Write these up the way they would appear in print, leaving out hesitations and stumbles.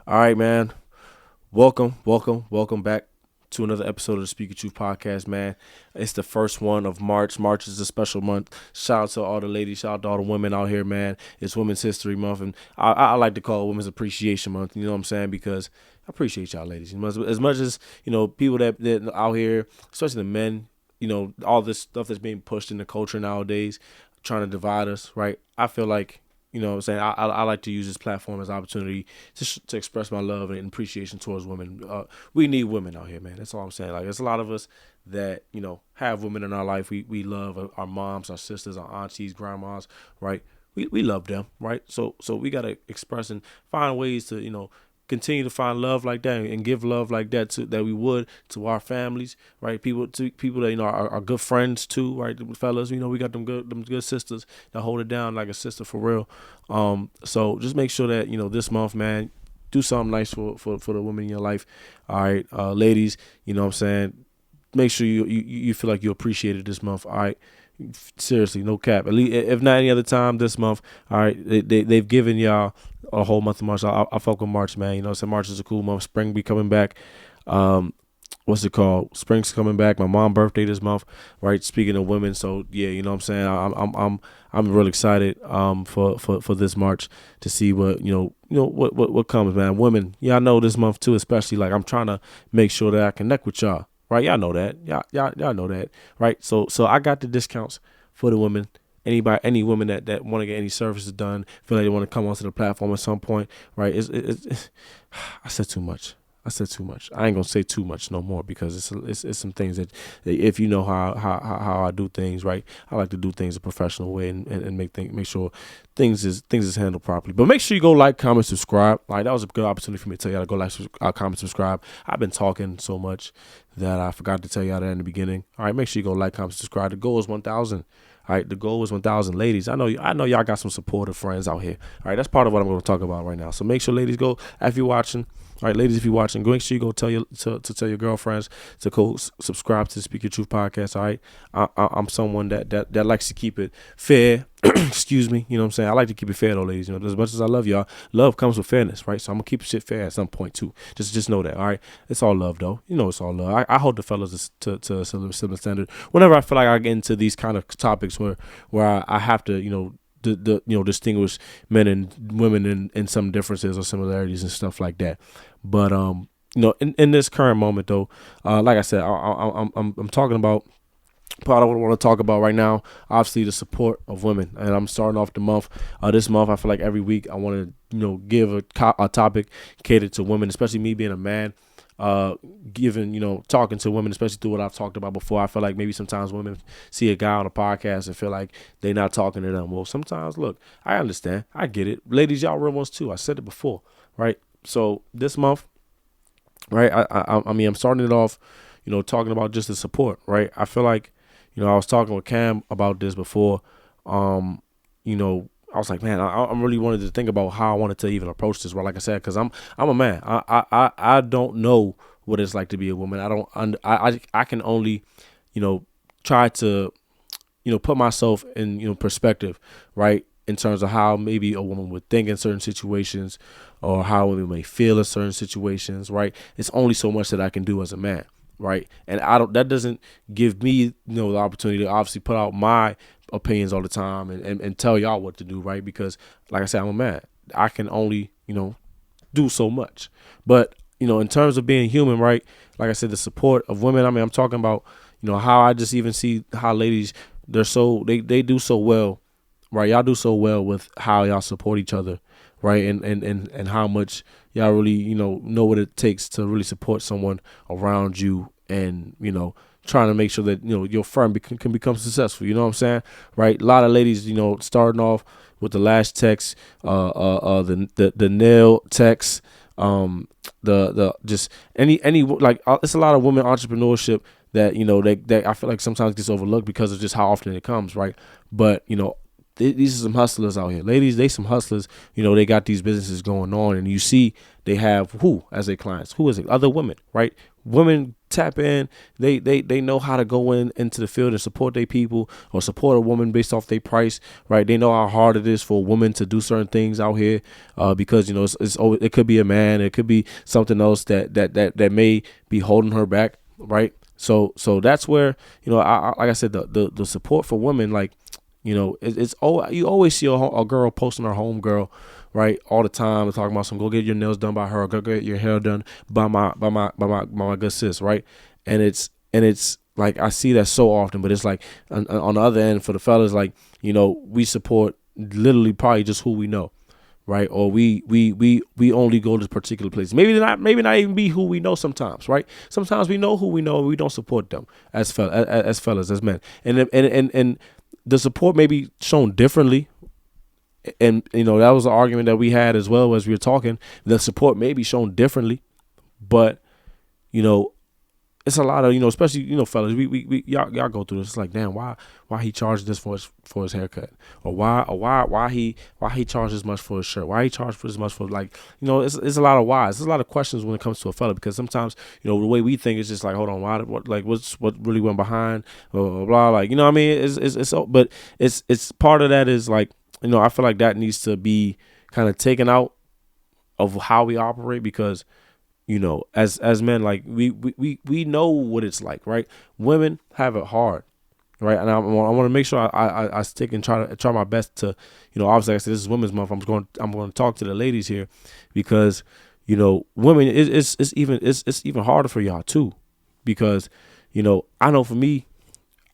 All right, man. Welcome back to another episode of the Speak Your Truth podcast, man. It's the first one of March. March is a special month. Shout out to all the ladies, shout out to all the women out here, man. It's Women's History Month, and I like to call it Women's Appreciation Month. You know what I'm saying? Because I appreciate y'all, ladies. As much as people that out here, especially the men, all this stuff that's being pushed in the culture nowadays, trying to divide us, right? I feel like what I'm saying? I like to use this platform as an opportunity to express my love and appreciation towards women. We need women out here, man. That's all I'm saying. Like, there's a lot of us that, have women in our life. We love our moms, our sisters, our aunties, grandmas, right? We love them, right? So we got to express and find ways to, continue to find love like that and give love like that that we would to our families, right? People that are good friends too, right? The fellas, we got them good sisters that hold it down like a sister for real. So just make sure that this month, man, do something nice for the women in your life. All right, ladies, you know what I'm saying? Make sure you feel like you appreciated this month. All right. Seriously, no cap. At least, if not any other time this month, all right, they've given y'all a whole month of March. I fuck with March, man. So March is a cool month. Spring be coming back. What's it called? Spring's coming back. My mom's birthday this month, right? Speaking of women, so yeah, you know what I'm saying. I'm real excited for this March to see what comes, man. Women, yeah, I know this month too, especially like I'm trying to make sure that I connect with y'all. Right, y'all know that. Y'all know that, right? So I got the discounts for the women. Any women that want to get any services done, feel like they want to come onto the platform at some point, right? I said too much. I ain't gonna say too much no more because it's some things that if you know how I do things, right? I like to do things a professional way and make sure things is handled properly. But make sure you go like, comment, subscribe. Like, that was a good opportunity for me to tell y'all to go like, comment, subscribe. I've been talking so much that I forgot to tell y'all that in the beginning. All right, make sure you go like, comment, subscribe. The goal is 1,000. All right, the goal is 1,000 ladies. I know y'all got some supportive friends out here. All right, that's part of what I'm going to talk about right now. So make sure, ladies, go if you're watching. All right, ladies, if you're watching, go make sure you go tell your girlfriends to go subscribe to the Speak Your Truth podcast. All right, I'm someone that likes to keep it fair. Excuse me, you know what I'm saying? I like to keep it fair though, ladies. As much as I love y'all, love comes with fairness, right? So I'm gonna keep shit fair at some point too. Just know that. All right, it's all love though. It's all love. I hold the fellas to a similar standard. Whenever I feel like I get into these kind of topics where I have to distinguish men and women in some differences or similarities and stuff like that. But in this current moment though, like I said, I'm talking about part of what I want to talk about right now. Obviously, the support of women, and I'm starting off the month. This month, I feel like every week I want to give a topic catered to women, especially me being a man. Talking to women, especially through what I've talked about before. I feel like maybe sometimes women see a guy on a podcast and feel like they're not talking to them. Well, sometimes, look, I understand. I get it. Ladies, y'all real ones too. I said it before, right? So this month, right, I'm starting it off, talking about just the support, right? I feel like, I was talking with Cam about this before. I was like, man, I'm really wanted to think about how I wanted to even approach this. Well, like I said, because I'm a man. I don't know what it's like to be a woman. I can only, try to, put myself in, perspective, right? In terms of how maybe a woman would think in certain situations or how women may feel in certain situations, right? It's only so much that I can do as a man, right? And that doesn't give me, the opportunity to obviously put out my opinions all the time and tell y'all what to do, right? Because like I said, I'm a man. I can only, do so much. But, in terms of being human, right? Like I said, the support of women, I'm talking about, how I just even see how ladies, they do so well, right? Y'all do so well with how y'all support each other, right? And how much y'all really, know what it takes to really support someone around you and, trying to make sure that, your firm can become successful. You know what I'm saying? Right? A lot of ladies, starting off with the lash text, the nail text, the just any like it's a lot of women entrepreneurship that they I feel like sometimes gets overlooked because of just how often it comes, right? But these are some hustlers out here, ladies. They some hustlers. They got these businesses going on, and you see they have who as their clients? Who is it? Other women, right? Women tap in. They know how to go into the field and support their people or support a woman based off their price, right? They know how hard it is for a woman to do certain things out here, because it's always, it could be a man, it could be something else that may be holding her back, right? So that's where I like I said, the support for women, like it's you always see a girl posting her home girl, right, all the time, and talking about some, go get your nails done by her, or go get your hair done by my good sis, right? And it's like I see that so often, but it's like on the other end for the fellas, like we support literally probably just who we know, right? Or we only go to particular places. Maybe not even be who we know sometimes, right? Sometimes we know who we know and we don't support them as fellas, as men, and the support may be shown differently. And that was an argument that we had as well as we were talking. The support may be shown differently, but it's a lot of especially fellas, we y'all go through this. It's like, damn, why he charged this for his haircut, or why he charged this much for his shirt, why he charged for this much for, like, it's a lot of whys. There's a lot of questions when it comes to a fella, because sometimes the way we think is just like, hold on, what really went behind, blah blah, blah, like, what I mean, but it's part of that is like, I feel like that needs to be kind of taken out of how we operate, because as men, like we know what it's like, right? Women have it hard, right? And I want to make sure I stick and try my best to, obviously, like I said, this is Women's Month. I'm going to talk to the ladies here, because women, it's even harder for y'all too, because I know for me,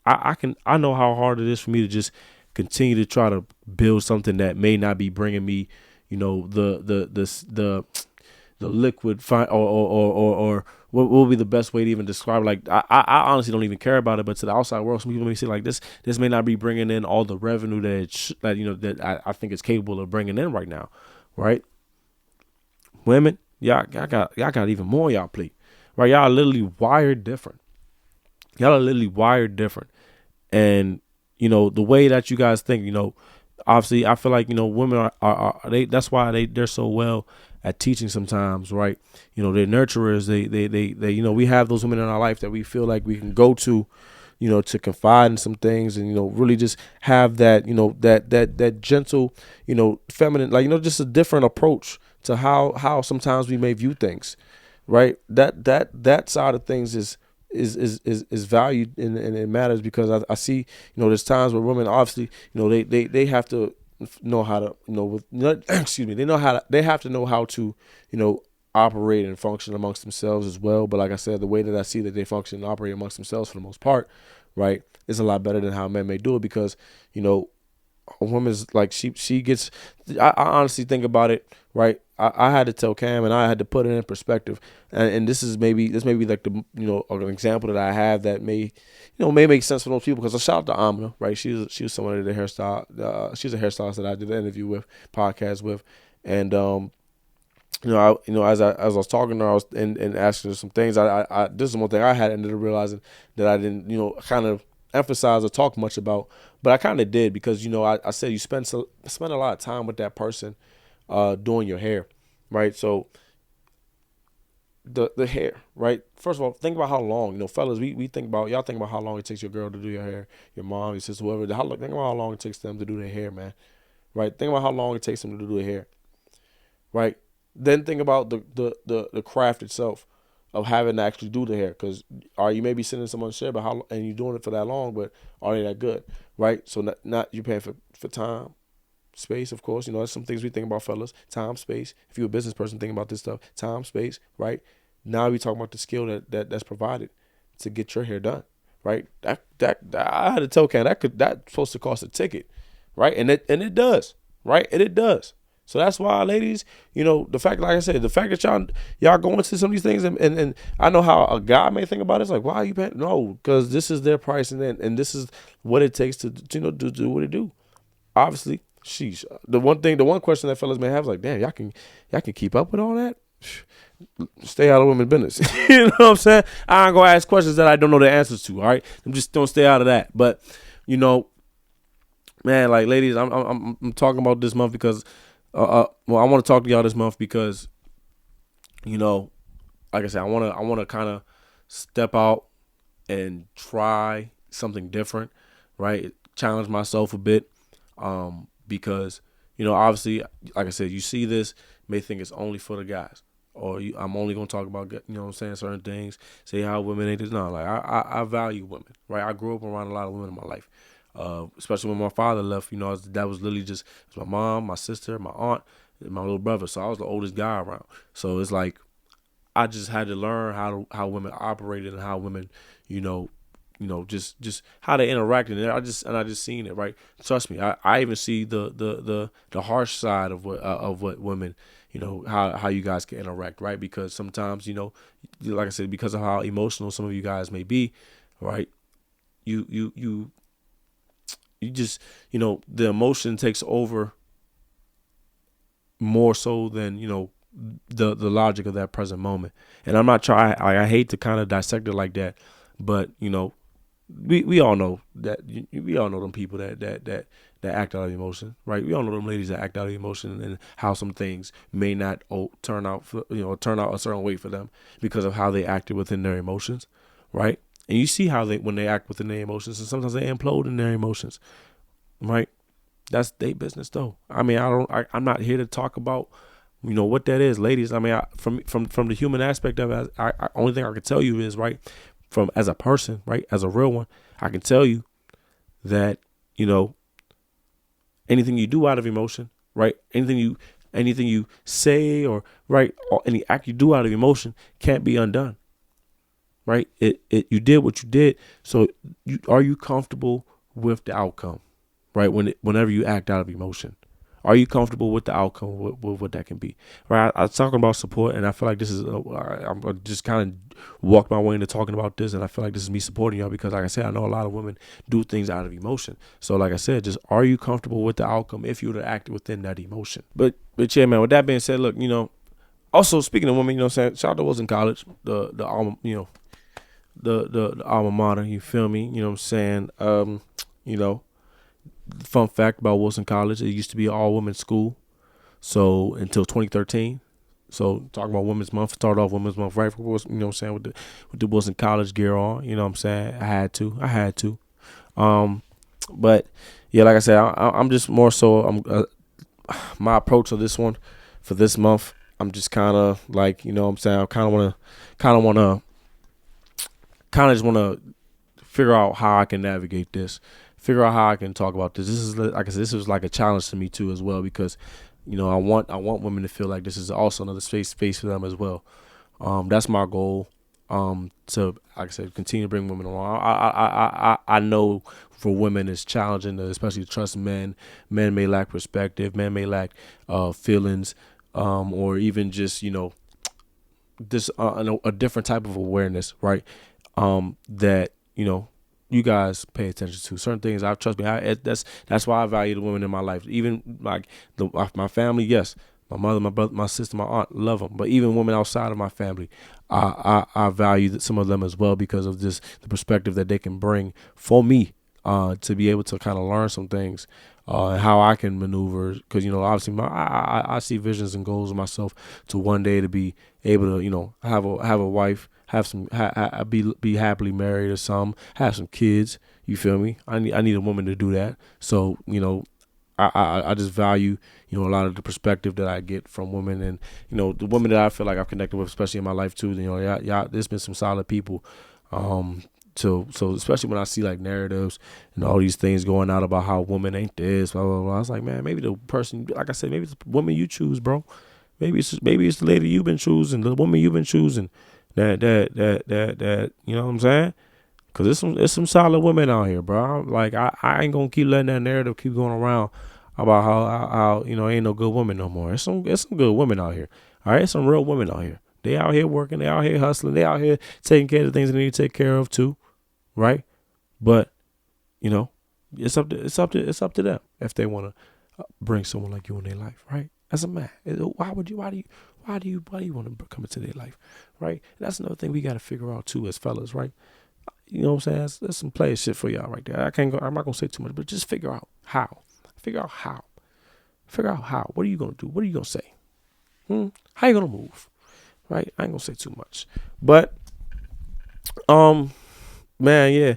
I know how hard it is for me to just continue to try to build something that may not be bringing me, the liquid fine, or what will be the best way to even describe it? Like, I honestly don't even care about it, but to the outside world, some people may say like, this may not be bringing in all the revenue that I think it's capable of bringing in right now, right? Women, y'all got even more on y'all plate, right? Y'all are literally wired different. And the way that you guys think, obviously, I feel like women are they. That's why they're so well at teaching sometimes, right? They're nurturers. They we have those women in our life that we feel like we can go to, to confide in some things, and really just have that that gentle, feminine, like, just a different approach to how sometimes we may view things, right? That side of things is valued, and it matters, because I see there's times where women, obviously, they have to know how to excuse me, they have to know how to operate and function amongst themselves as well. But like I said, the way that I see that they function and operate amongst themselves for the most part, right, is a lot better than how men may do it, because a woman's like, she gets, I honestly think about it, right? I had to tell Cam, and I had to put it in perspective, and this may be like the an example that I have that may make sense for those people, because I shout out to Amina, right? She was someone that did the hairstyle. She's a hairstylist that I did an interview with, podcast with, and as I was talking to her, I was and asking her some things. I this is one thing I had ended up realizing that I didn't kind of emphasize or talk much about, but I kind of did, because I said you spend a lot of time with that person doing your hair, right? So the hair, right? First of all, think about how long, fellas, we think about, y'all think about how long it takes your girl to do your hair, your mom, your sister, whoever. Think about how long it takes them to do their hair, man, right? Think about how long it takes them to do their hair, right? Then think about the craft itself of having to actually do the hair, because you may be sending someone's share, but and you're doing it for that long, but are they that good, right? So not you paying for time, space, of course. There's some things we think about, fellas. Time, space. If you're a business person thinking about this stuff, time, space, right? Now we talking about the skill that's provided to get your hair done, right? That I had to tell Ken that's supposed to cost a ticket, right? And it does, right? And it does. So that's why, ladies, the fact, like I said, the fact that y'all go into some of these things, and I know how a guy may think about it. It's like, why are you paying? No, because this is their price, and this is what it takes to do what it do. Obviously, sheesh. The one question that fellas may have is like, damn, y'all can keep up with all that? Stay out of women's business. You know what I'm saying? I ain't gonna ask questions that I don't know the answers to. All right, I'm just don't stay out of that. But man, like, ladies, I'm talking about this month because, well, I want to talk to y'all this month because, like I said, I want to kind of step out and try something different, right? Challenge myself a bit, because obviously, like I said, you see this, you may think it's only for the guys, or I'm only gonna talk about what I'm saying, certain things, say how women ain't this. No, like I value women, right? I grew up around a lot of women in my life, especially when my father left. That was literally just it was my mom, my sister, my aunt, and my little brother. So I was the oldest guy around. So it's like I just had to learn how women operated and how women, you know, just how they interacted. And I just seen it, right. Trust me, I even see the harsh side of what women, how you guys can interact, right? Because sometimes, like I said, because of how emotional some of you guys may be, right? You just, the emotion takes over more so than the logic of that present moment. And I'm not trying. I hate to kind of dissect it like that, but we all know that we all know them people that act out of emotion, right? We all know them ladies that act out of emotion and how some things may not turn out turn out a certain way for them because of how they acted within their emotions, right? And you see how when they act within their emotions, and sometimes they implode in their emotions, right? That's their business, though. I mean, I'm not here to talk about what that is, ladies. I mean, from the human aspect of it, only thing I can tell you is, right, from as a person, right, as a real one, I can tell you that anything you do out of emotion, right, anything you say, or right, or any act you do out of emotion can't be undone, right? You did what you did, so are you comfortable with the outcome, right? Whenever you act out of emotion, are you comfortable with the outcome, with what that can be, right? I was talking about support, and I feel like this is I'm just kind of walked my way into talking about this, and I feel like this is me supporting y'all because, like I said, I know a lot of women do things out of emotion. So, like I said, just are you comfortable with the outcome if you were to act within that emotion? But yeah, man. With that being said, look, also speaking of women, saying shout out to Wilson College, the alma, the alma mater. You feel me? You know what I'm saying? Fun fact about Wilson College: it used to be an all-women's school, so until 2013. So talking about Women's Month, started off Women's Month, right? What I'm saying, with the Wilson College gear on. You know what I'm saying? I had to. But yeah, like I said, I'm just more so. My approach to this one for this month, I'm just kind of like, what I'm saying, I kind of just want to figure out how I can navigate this, figure out how I can talk about this. This is, like I said, this was like a challenge to me too as well, because I want women to feel like this is also another space for them as well. That's my goal. To, like I said, continue to bring women along. I know for women it's challenging to especially trust men. Men may lack perspective. Men may lack feelings, or even just this a different type of awareness, right? That you guys pay attention to certain things. Trust me. That's why I value the women in my life. Even like my family, yes, my mother, my brother, my sister, my aunt, love them. But even women outside of my family, I value some of them as well because of the perspective that they can bring for me, to be able to kind of learn some things, and how I can maneuver. Because obviously, I see visions and goals of myself to one day to be able to have a wife, have some be happily married or some, have some kids. You feel me? I need a woman to do that. So I just value a lot of the perspective that I get from women, and the women that I feel like I've connected with, especially in my life too. Yeah, there's been some solid people. So especially when I see like narratives and all these things going out about how women ain't this, blah blah blah. I was like, man, maybe the person, like I said, maybe it's the woman you choose, bro. Maybe it's the lady you've been choosing, the woman you've been choosing. That you know what I'm saying? Cause there's some solid women out here, bro. Like I ain't gonna keep letting that narrative keep going around about how ain't no good women no more. It's some good women out here. All right, some real women out here. They out here working. They out here hustling. They out here taking care of the things they need to take care of too, right? But it's up to them if they want to bring someone like you in their life, right? As a man, why do you want to come into their life, right? That's another thing we got to figure out too as fellas, right? You know what I'm saying? That's some player shit for y'all right there. I'm not gonna say too much, but just figure out how. Figure out how. What are you gonna do? What are you gonna say? How you gonna move? Right? I ain't gonna say too much, but Um, man, yeah,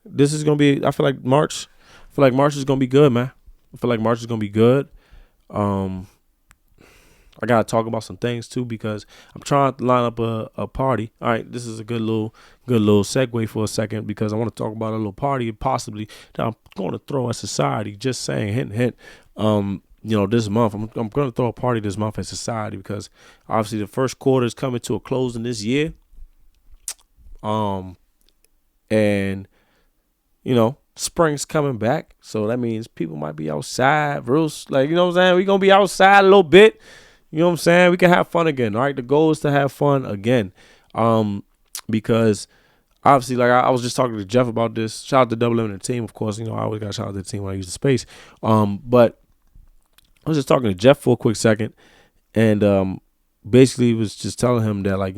this is gonna be. I feel like March. I feel like March is gonna be good, man. I feel like March is gonna be good. Um, I gotta talk about some things too because I'm trying to line up a party. All right, this is a good little segue for a second because I want to talk about a little party possibly that I'm going to throw at society. Just saying, hint, hint. This month I'm going to throw a party this month at society because obviously the first quarter is coming to a close in this year. Um, and spring's coming back, so that means people might be outside. Like, you know what I'm saying? We gonna be outside a little bit. You know what I'm saying? We can have fun again. All right. The goal is to have fun again. Because obviously, like I was just talking to Jeff about this. Shout out to Double M and the team, of course. I always got to shout out to the team when I use the space. But I was just talking to Jeff for a quick second, and basically was just telling him that, like,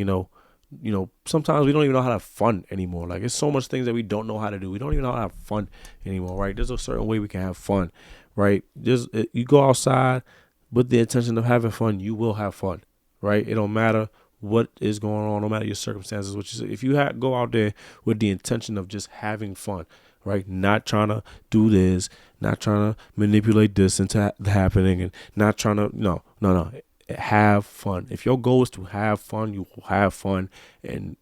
sometimes we don't even know how to have fun anymore. Like, it's so much things that we don't know how to do. We don't even know how to have fun anymore, right? There's a certain way we can have fun, right? You go outside with the intention of having fun, you will have fun, right? It don't matter what is going on, no matter your circumstances. If you go out there with the intention of just having fun, right? Not trying to do this, not trying to manipulate this into happening, and not trying to no. Have fun. If your goal is to have fun, you will have fun, and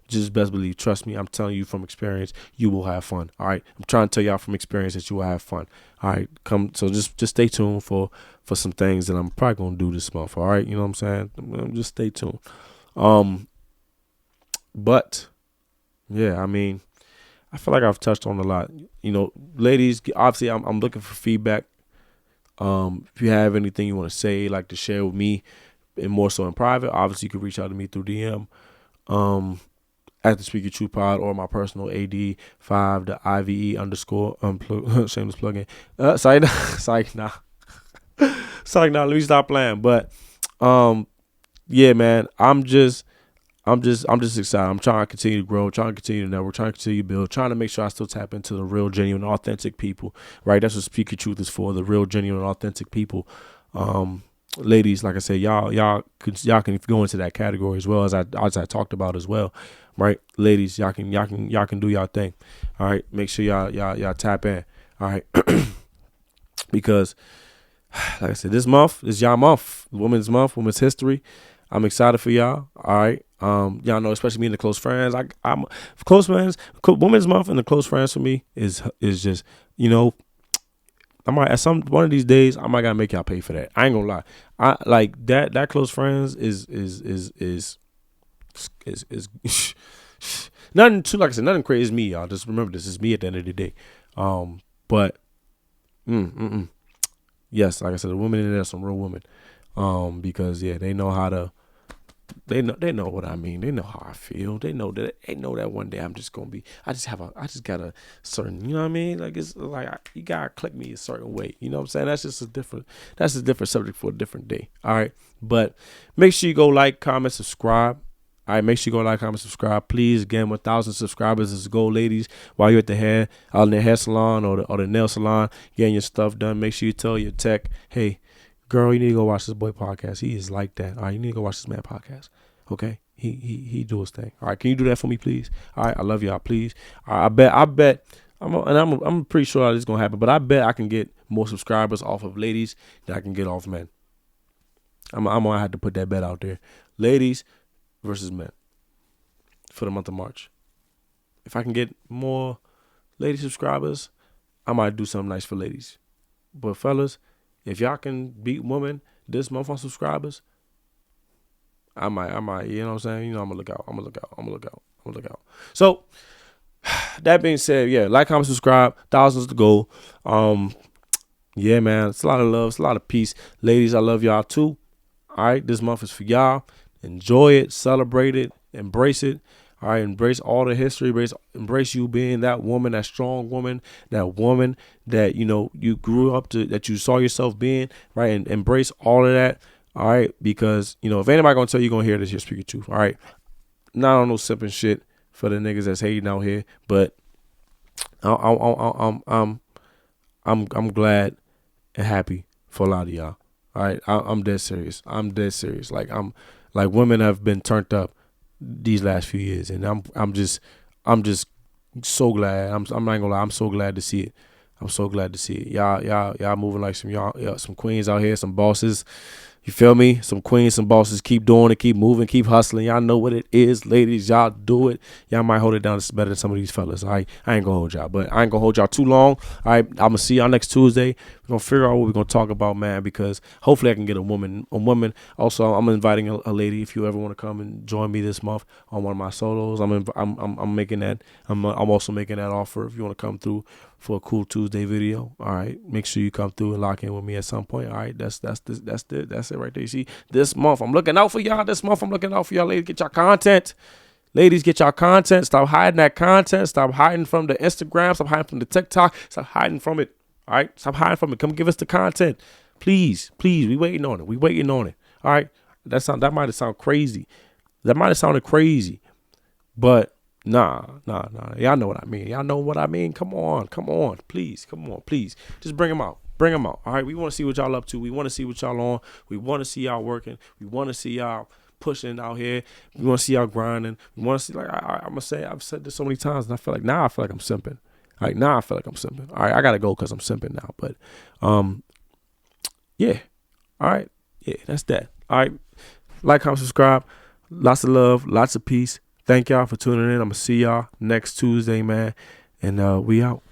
just best believe, trust me, I'm telling you from experience, you will have fun. All right, I'm trying to tell y'all from experience that you will have fun. All right, so just stay tuned for some things that I'm probably gonna do this month. All right, you know what I'm saying? Just stay tuned. But yeah, I mean, I feel like I've touched on a lot. Ladies, obviously, I'm looking for feedback. If you have anything you want to say, like to share with me, and more so in private, obviously you can reach out to me through DM, at the Speak Your Truth Pod, or my personal AD5 the IVE underscore shameless plugin. Sorry, nah. Let me stop playing. But yeah, man, I'm just excited. I'm trying to continue to grow, trying to continue to network, trying to continue to build, trying to make sure I still tap into the real, genuine, authentic people, right? That's what Speak Your Truth is for, the real, genuine, authentic people. Ladies, like I said, y'all can go into that category as well, as I talked about as well, right? Ladies, y'all can do y'all thing. All right, make sure y'all tap in. All right, because like I said, this month is y'all month, Women's Month, Women's History. I'm excited for y'all. All right. Y'all know, especially me and the close friends. I'm close friends. Women's Month and the close friends for me is just, I might at one of these days I might gotta make y'all pay for that. I ain't gonna lie. I like that close friends is nothing too, like I said, nothing crazy. Is me, y'all. Just remember, this is me at the end of the day. But yes, like I said, the women in there are some real women. Because yeah, they know how to. They know what I mean. They know how I feel. They know that one day I just got a certain, you know what I mean? Like, it's like you gotta click me a certain way. You know what I'm saying? That's a different subject for a different day. All right. But make sure you go like, comment, subscribe. All right, make sure you go like, comment, subscribe. Please, again, 1,000 subscribers is the goal, ladies. While you're at the hair salon or the nail salon, getting your stuff done, make sure you tell your tech, hey, girl, you need to go watch this boy podcast. He is like that. All right, you need to go watch this man podcast. Okay, he do his thing. All right, can you do that for me, please? All right, I love y'all, please. All right, I bet. I'm pretty sure this is gonna happen, but I bet I can get more subscribers off of ladies than I can get off men. I'm gonna have to put that bet out there. Ladies versus men for the month of March. If I can get more lady subscribers, I might do something nice for ladies. But fellas, if y'all can beat women this month on subscribers, I might, you know what I'm saying? I'm gonna look out. So that being said, yeah, like, comment, subscribe, thousands to go. Yeah, man, it's a lot of love, it's a lot of peace. Ladies, I love y'all too. All right, this month is for y'all. Enjoy it, celebrate it, embrace it. All right, embrace all the history. Embrace you being that woman, that strong woman, that woman that you grew up to, that you saw yourself being. Right, and embrace all of that. All right, because if anybody gonna tell you, gonna hear this, you're speaking truth. All right, not on no sipping shit for the niggas that's hating out here, but I'm glad and happy for a lot of y'all. All right, I'm dead serious. Like women have been turned up. these last few years, and I'm just so glad. I'm not gonna lie. I'm so glad to see it. I'm so glad to see it. Y'all moving like some queens out here, some bosses. You feel me? Some queens, some bosses. Keep doing it, keep moving, keep hustling. Y'all know what it is, ladies. Y'all do it. Y'all might hold it down. It's better than some of these fellas. All right, I ain't gonna hold y'all, but I ain't gonna hold y'all too long. All right, I'm gonna see y'all next Tuesday. We're gonna figure out what we're gonna talk about, man, because hopefully I can get a woman. Also, I'm inviting a lady if you ever want to come and join me this month on one of my solos. I'm making that. I'm also making that offer if you want to come through for a cool Tuesday video. All right, make sure you come through and lock in with me at some point. All right, that's it right there. You see, this month I'm looking out for y'all. This month I'm looking out for y'all, ladies. Get y'all content. Ladies, get y'all content. Stop hiding that content. Stop hiding from the Instagram. Stop hiding from the TikTok. Stop hiding from it. All right, stop hiding from it. Come give us the content, please. We waiting on it. All right, that might have sounded crazy. That might have sounded crazy, but nah. Y'all know what I mean. Come on, please. Just bring them out. All right, we want to see what y'all up to. We want to see what y'all on. We want to see y'all working. We want to see y'all pushing out here. We want to see y'all grinding. We want to see, like I'm gonna say, I've said this so many times, and I feel like I'm simping. All right, I gotta go because I'm simping now. But yeah. All right, yeah, that's that. All right, like, comment, subscribe. Lots of love, lots of peace. Thank y'all for tuning in. I'm gonna see y'all next Tuesday, man. And we out.